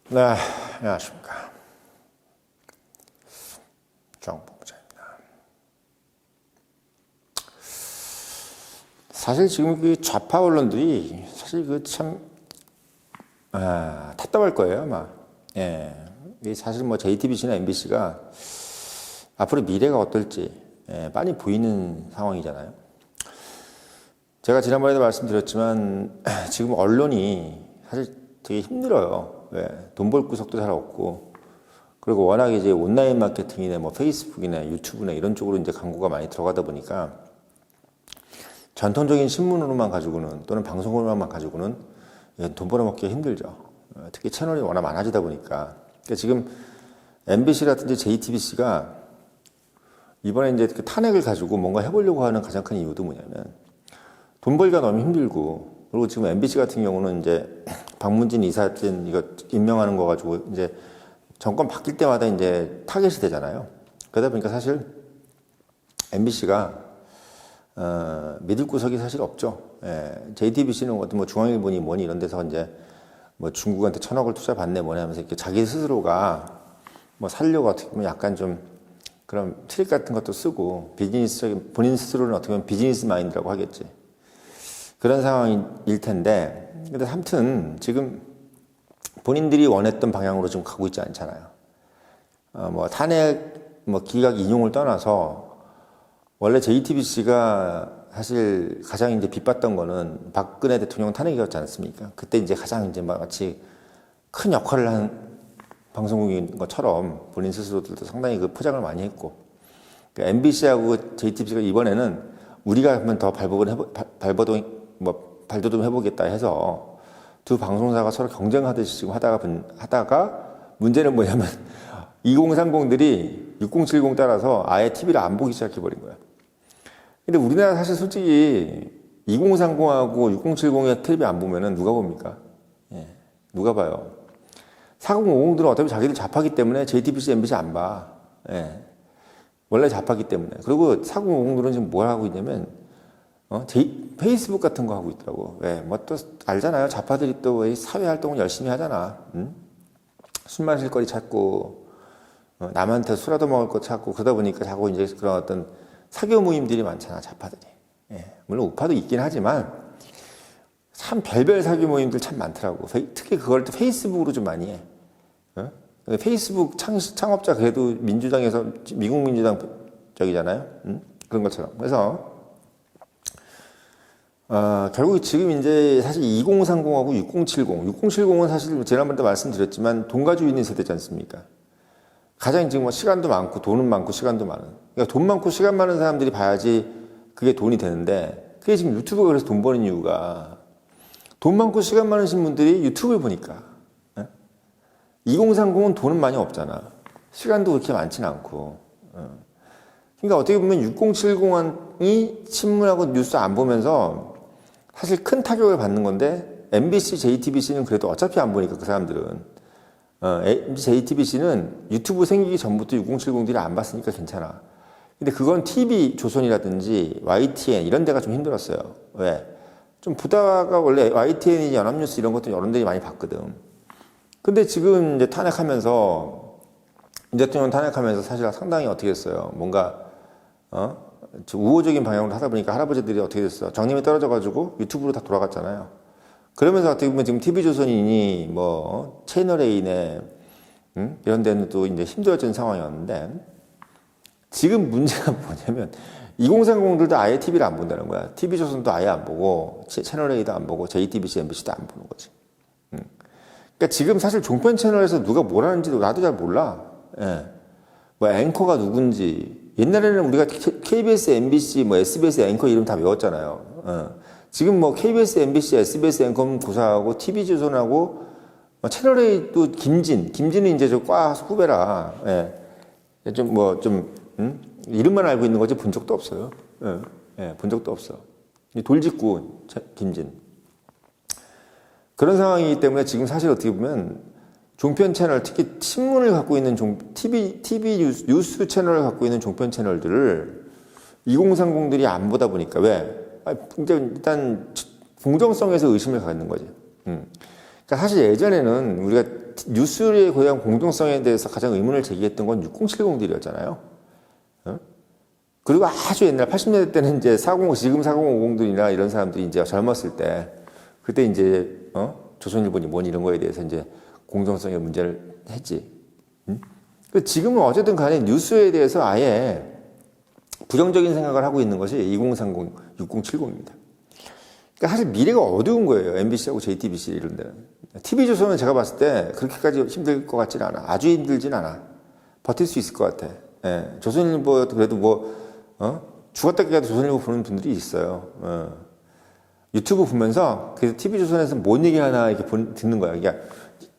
네, 안녕하십니까. 정봉자입니다. 사실 지금 그 좌파 언론들이 사실 그 참, 답답할 거예요, 아마. 예. 사실 뭐 JTBC나 MBC가 앞으로 미래가 어떨지, 많이 보이는 상황이잖아요. 제가 지난번에도 말씀드렸지만 지금 언론이 사실 되게 힘들어요. 돈 벌 구석도 잘 없고, 그리고 워낙 이제 온라인 마케팅이나 뭐 페이스북이나 유튜브나 이런 쪽으로 이제 광고가 많이 들어가다 보니까 전통적인 신문으로만 가지고는 또는 방송으로만 가지고는 돈 벌어먹기가 힘들죠. 특히 채널이 워낙 많아지다 보니까. 그러니까 지금 MBC라든지 JTBC가 이번에 이제 그 탄핵을 가지고 뭔가 해보려고 하는 가장 큰 이유도 뭐냐면 돈 벌기가 너무 힘들고, 그리고 지금 MBC 같은 경우는 이제 박문진 이사진 이거 임명하는 거 가지고 이제 정권 바뀔 때마다 이제 타겟이 되잖아요. 그러다 보니까 사실 MBC가 믿을 구석이 사실 없죠. JTBC는 어떤 뭐 중앙일보니 뭐니 이런 데서 이제 뭐 중국한테 1,000억을 투자 받네 뭐네 하면서 이렇게 자기 스스로가 뭐 살려고 어떻게 보면 약간 좀 그런 트릭 같은 것도 쓰고 비즈니스적인, 본인 스스로는 어떻게 보면 비즈니스 마인드라고 하겠지. 그런 상황일 텐데, 근데 아무튼 지금 본인들이 원했던 방향으로 좀 가고 있지 않잖아요. 뭐 탄핵 뭐 기각 인용을 떠나서 원래 JTBC가 사실 가장 이제 빗봤던 거는 박근혜 대통령 탄핵이었지 않습니까? 그때 이제 가장 이제 마치 큰 역할을 한 방송국인 것처럼 본인 스스로들도 상당히 그 포장을 많이 했고, 그러니까 MBC하고 JTBC가 이번에는 우리가 한번 더 발돋움 해보겠다 해서 두 방송사가 서로 경쟁하듯이 지금 하다가 문제는 뭐냐면 2030들이 6070 따라서 아예 TV를 안 보기 시작해버린 거야. 근데 우리나라 사실 솔직히 2030하고 6070의 텔레비 안 보면은 누가 봅니까? 누가 봐요? 4050들은 어차피 자기들 좌파기 때문에 JTBC, MBC 안 봐. 원래 좌파기 때문에. 그리고 4050들은 지금 뭘 하고 있냐면 페이스북 같은 거 하고 있더라고. 뭐 또 알잖아요. 좌파들이 또 사회 활동을 열심히 하잖아. 응? 술 마실 거리 찾고, 남한테 술라도 먹을 거 찾고, 그러다 보니까 자꾸 이제 그런 어떤 사교 모임들이 많잖아, 좌파들이. 물론 우파도 있긴 하지만, 참 별별 사교 모임들 참 많더라고. 특히 그걸 또 페이스북으로 좀 많이 해. 페이스북 창업자 그래도 민주당에서, 미국 민주당 적이잖아요. 그런 것처럼. 그래서, 결국 지금 이제 사실 2030하고 6070은 사실 지난번에도 말씀드렸지만 돈가지고 있는 세대지 않습니까? 가장 지금 뭐 시간도 많고 돈은 많고 시간도 많은. 그러니까 돈 많고 시간 많은 사람들이 봐야지 그게 돈이 되는데, 그게 지금 유튜브가 그래서 돈 버는 이유가 돈 많고 시간 많으신 분들이 유튜브를 보니까. 2030은 돈은 많이 없잖아. 시간도 그렇게 많지는 않고. 그러니까 어떻게 보면 6070이 신문하고 뉴스 안 보면서 사실 큰 타격을 받는 건데, MBC, JTBC는 그래도 어차피 안 보니까 그 사람들은. MBC, JTBC는 유튜브 생기기 전부터 6070들이 안 봤으니까 괜찮아. 근데 그건 TV조선이라든지 YTN 이런 데가 좀 힘들었어요. 왜? 좀 보다가 원래 YTN이 연합뉴스 이런 것도 여러 데이 많이 봤거든. 근데 지금 이제 탄핵하면서, 이 대통령 탄핵하면서 사실 상당히 어떻게 했어요? 뭔가, 우호적인 방향으로 하다 보니까 할아버지들이 어떻게 됐어? 정림이 떨어져가지고 유튜브로 다 돌아갔잖아요. 그러면서 어떻게 보면 지금 TV조선이니 뭐 채널A네 이런 데는 또 이제 힘들어진 상황이었는데, 지금 문제가 뭐냐면 2030들도 아예 TV를 안 본다는 거야. TV조선도 아예 안 보고 채널A도 안 보고 JTBC, MBC도 안 보는 거지. 그러니까 지금 사실 종편 채널에서 누가 뭘 하는지도 나도 잘 몰라. 뭐 앵커가 누군지. 옛날에는 우리가 KBS, MBC, 뭐 SBS 앵커 이름 다 외웠잖아요. 지금 뭐 KBS, MBC, SBS 앵커는 구사하고 TV조선하고 채널A도 김진은 이제 저 과 후배라. 이름만 알고 있는 거지 본 적도 없어요. 본 적도 없어. 돌직구 김진. 그런 상황이기 때문에 지금 사실 어떻게 보면 종편 채널, 특히 신문을 갖고 있는 TV 뉴스 채널을 갖고 있는 종편 채널들을 2030들이 안 보다 보니까 왜? 일단 공정성에서 의심을 갖는 거지. 그러니까 사실 예전에는 우리가 뉴스에 대한 공정성에 대해서 가장 의문을 제기했던 건 6070들이었잖아요. 그리고 아주 옛날 80년대 때는 이제 지금 4050들이나 이런 사람들이 이제 젊었을 때, 그때 이제, 조선일보니 뭐니 이런 거에 대해서 이제 공정성의 문제를 했지. 지금은 어쨌든 간에 뉴스에 대해서 아예 부정적인 생각을 하고 있는 것이 2030, 6070입니다. 그러니까 사실 미래가 어두운 거예요. MBC하고 JTBC 이런 데는. TV조선은 제가 봤을 때 그렇게까지 힘들 것 같지는 않아. 아주 힘들진 않아. 버틸 수 있을 것 같아. 예. 조선일보 그래도 죽었다 깨도 조선일보 보는 분들이 있어요. 유튜브 보면서 그래서 TV조선에서 뭔 얘기 하나 이렇게 듣는 거야. 그러니까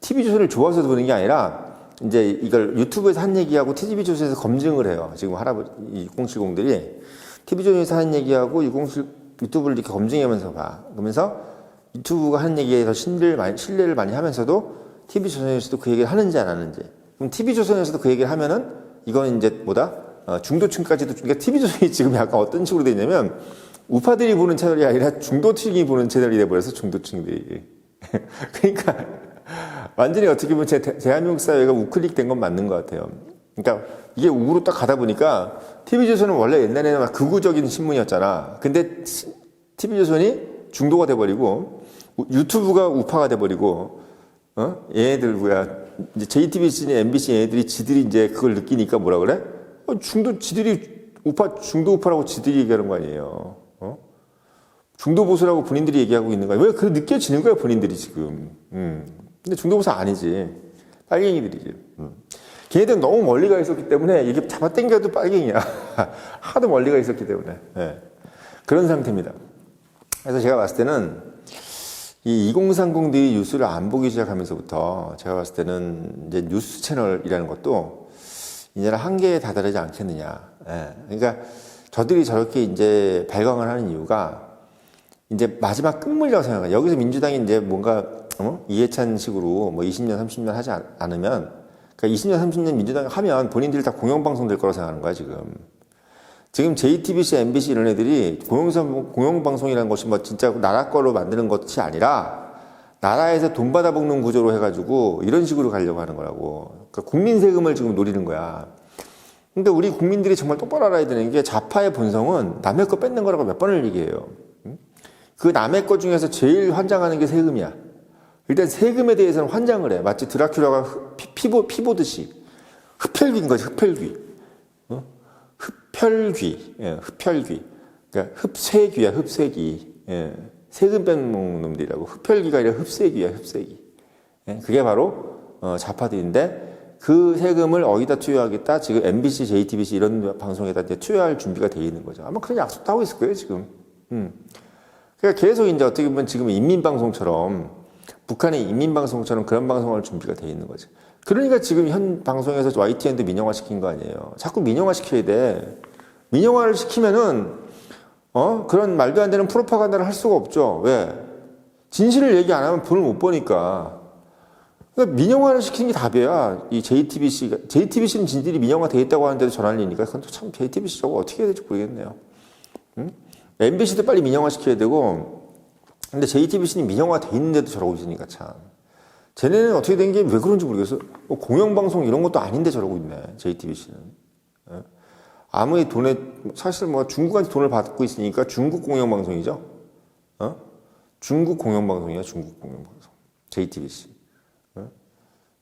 TV조선을 좋아서 보는 게 아니라 이제 이걸 유튜브에서 한 얘기하고 TV조선에서 검증을 해요. 지금 할아버지 6070들이 TV조선에서 한 얘기하고 유튜브를 이렇게 검증하면서 봐. 그러면서 유튜브가 하는 얘기에 더 신뢰를 많이 하면서도 TV조선에서도 그 얘기를 하는지 안 하는지. 그럼 TV조선에서도 그 얘기를 하면은 이거는 이제 중도층까지도, 그러니까 TV조선이 지금 약간 어떤 식으로 돼 있냐면 우파들이 보는 채널이 아니라 중도층이 보는 채널이 돼버려서 중도층들이. 그러니까 완전히 어떻게 보면 대한민국 사회가 우클릭 된 건 맞는 것 같아요. 그러니까 이게 우로 딱 가다 보니까 TV조선은 원래 옛날에는 막 극우적인 신문이었잖아. 근데 TV조선이 중도가 돼버리고 유튜브가 우파가 돼버리고 얘네들 이제 JTBC니 MBC 얘네들이 지들이 이제 그걸 느끼니까 뭐라 그래? 지들이 중도 우파라고 지들이 얘기하는 거 아니에요. 중도 보수라고 본인들이 얘기하고 있는 거야. 왜 그래 느껴지는 거야 본인들이 지금. 근데 중도 보수 아니지. 빨갱이들이지. 걔네들은 너무 멀리 가 있었기 때문에 이게 잡아당겨도 빨갱이야. 하도 멀리 가 있었기 때문에. 네. 그런 상태입니다. 그래서 제가 봤을 때는 이 2030들이 뉴스를 안 보기 시작하면서부터 제가 봤을 때는 이제 뉴스 채널이라는 것도 이제는 한계에 다다르지 않겠느냐. 예. 그러니까 저들이 저렇게 이제 발광을 하는 이유가 이제 마지막 끝물이라고 생각해요. 여기서 민주당이 이제 뭔가 이해찬 식으로 20년, 30년 하지 않으면, 그러니까 20년, 30년 민주당이 하면 본인들이 다 공영방송 될 거라고 생각하는 거야, 지금 JTBC, MBC 이런 애들이 공영방송이라는 것이 진짜 나라 거로 만드는 것이 아니라 나라에서 돈 받아먹는 구조로 해가지고 이런 식으로 가려고 하는 거라고. 그러니까 국민 세금을 지금 노리는 거야. 근데 우리 국민들이 정말 똑바로 알아야 되는 게 좌파의 본성은 남의 거 뺏는 거라고 몇 번을 얘기해요. 그 남의 것 중에서 제일 환장하는 게 세금이야. 일단 세금에 대해서는 환장을 해. 마치 드라큘라가 피 보듯이. 흡혈귀인 거지, 흡혈귀. 흡혈귀. 예, 흡혈귀. 그러니까 흡쇄귀야, 흡쇄귀. 예, 세금 빼먹는 놈들이라고. 흡혈귀가 아니라 흡쇄귀야, 흡쇄귀. 예, 그게 바로 좌파들인데 그 세금을 어디다 투여하겠다? 지금 MBC, JTBC 이런 방송에다 이제 투여할 준비가 돼 있는 거죠. 아마 그런 약속도 하고 있을 거예요, 지금. 그러니까 계속 이제 어떻게 보면 지금 인민방송처럼, 북한의 인민방송처럼 그런 방송을 준비가 돼 있는 거죠. 그러니까 지금 현 방송에서 YTN도 민영화 시킨 거 아니에요. 자꾸 민영화 시켜야 돼. 민영화를 시키면은, 그런 말도 안 되는 프로파간다를 할 수가 없죠. 왜? 진실을 얘기 안 하면 돈을 못 버니까. 그러니까 민영화를 시키는 게 답이야. 이 JTBC는 진실이 민영화 돼 있다고 하는데도 전환리니까. 그건 또 참 JTBC 저거 어떻게 해야 될지 모르겠네요. MBC도 빨리 민영화 시켜야 되고, 근데 JTBC는 민영화 돼 있는데도 저러고 있으니까 참. 쟤네는 어떻게 된 게 왜 그런지 모르겠어. 공영방송 이런 것도 아닌데 저러고 있네, JTBC는. 아무리 사실 중국한테 돈을 받고 있으니까 중국 공영방송이죠. 중국 공영방송이야, 중국 공영방송. JTBC.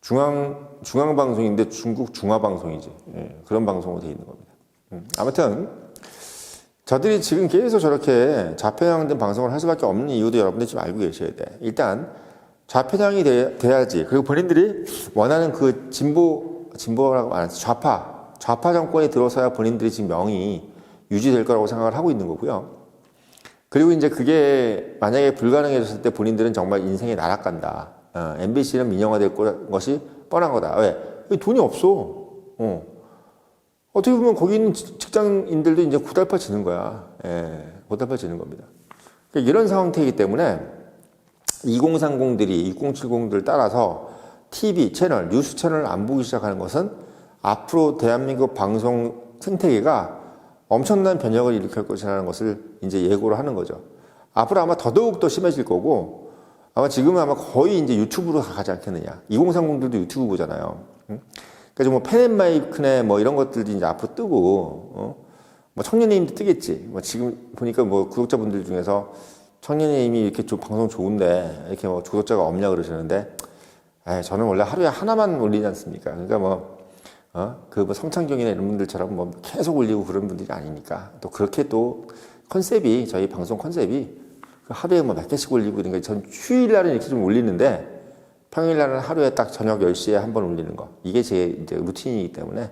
중앙방송인데 중국 중화방송이지. 예, 그런 방송으로 돼 있는 겁니다. 아무튼, 저들이 지금 계속 저렇게 좌편향된 방송을 할 수밖에 없는 이유도 여러분들이 좀 알고 계셔야 돼. 일단 좌편향이 돼야지. 그리고 본인들이 원하는 그 진보라고 말하는 좌파 정권이 들어서야 본인들이 지금 명이 유지될 거라고 생각을 하고 있는 거고요. 그리고 이제 그게 만약에 불가능해졌을 때 본인들은 정말 인생이 나락간다. MBC는 민영화될 것이 뻔한 거다. 왜? 돈이 없어. 어떻게 보면 거기 있는 직장인들도 이제 고달파지는 거야. 예, 고달파지는 겁니다. 그러니까 이런 상태이기 때문에 2030들이 6070들 따라서 TV 채널, 뉴스 채널을 안 보기 시작하는 것은 앞으로 대한민국 방송 생태계가 엄청난 변혁을 일으킬 것이라는 것을 이제 예고를 하는 거죠. 앞으로 아마 더더욱 더 심해질 거고, 아마 지금은 아마 거의 이제 유튜브로 가지 않겠느냐. 2030들도 유튜브 보잖아요. 응? 그러니까 뭐 펜앤마이크네 뭐 이런 것들도 이제 앞으로 뜨고, 뭐 청년의힘도 뜨겠지. 뭐 지금 보니까 뭐 구독자분들 중에서 청년의힘이 이렇게 좀 방송 좋은데 이렇게 뭐 구독자가 없냐 그러시는데, 저는 원래 하루에 하나만 올리지 않습니까? 그러니까 뭐 성창경이나 이런 분들처럼 뭐 계속 올리고 그런 분들이 아니니까. 또 그렇게 또 컨셉이, 저희 방송 컨셉이 하루에 뭐 몇 개씩 올리고 이런 거, 전 휴일날은 이렇게 좀 올리는데, 평일날은 하루에 딱 저녁 10시에 한 번 올리는 거. 이게 제 이제 루틴이기 때문에,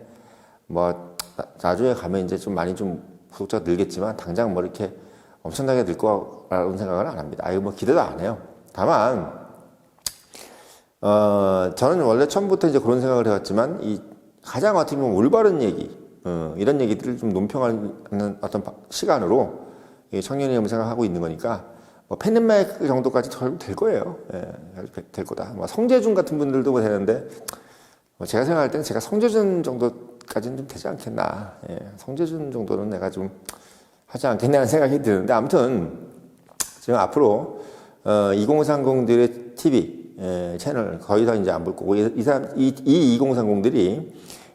뭐, 나중에 가면 이제 좀 많이 좀 구독자가 늘겠지만, 당장 뭐 이렇게 엄청나게 늘 거라는 생각은 안 합니다. 아유, 뭐 기대도 안 해요. 다만, 저는 원래 처음부터 이제 그런 생각을 해왔지만, 이 가장 어떻게 보면 올바른 얘기, 이런 얘기들을 좀 논평하는 어떤 시간으로 청년의힘을 생각하고 있는 거니까, 뭐 펜앤마이크 정도까지 될 거예요. 될 거다. 뭐 성재준 같은 분들도 뭐 되는데, 뭐 제가 생각할 때는 제가 성재준 정도까지는 좀 되지 않겠나. 성재준 정도는 내가 좀 하지 않겠냐는 생각이 드는데, 아무튼 지금 앞으로 2030들의 TV 채널 거의 다 이제 안 볼 거고, 이 2030들이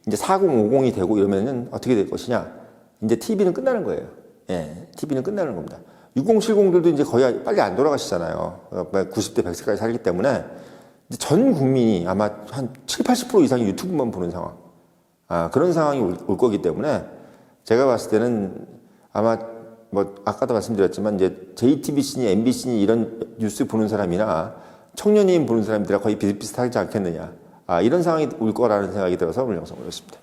이제 4050이 되고 이러면은 어떻게 될 것이냐. 이제 TV는 끝나는 거예요. TV는 끝나는 겁니다. 6070들도 이제 거의 빨리 안 돌아가시잖아요. 90대 100세까지 살기 때문에 이제 전 국민이 아마 한 70, 80% 이상이 유튜브만 보는 상황. 그런 상황이 올 거기 때문에 제가 봤을 때는 아마 뭐 아까도 말씀드렸지만 이제 JTBC니 MBC니 이런 뉴스 보는 사람이나 청년의힘 보는 사람들이랑 거의 비슷비슷하지 않겠느냐. 이런 상황이 올 거라는 생각이 들어서 오늘 영상 올렸습니다.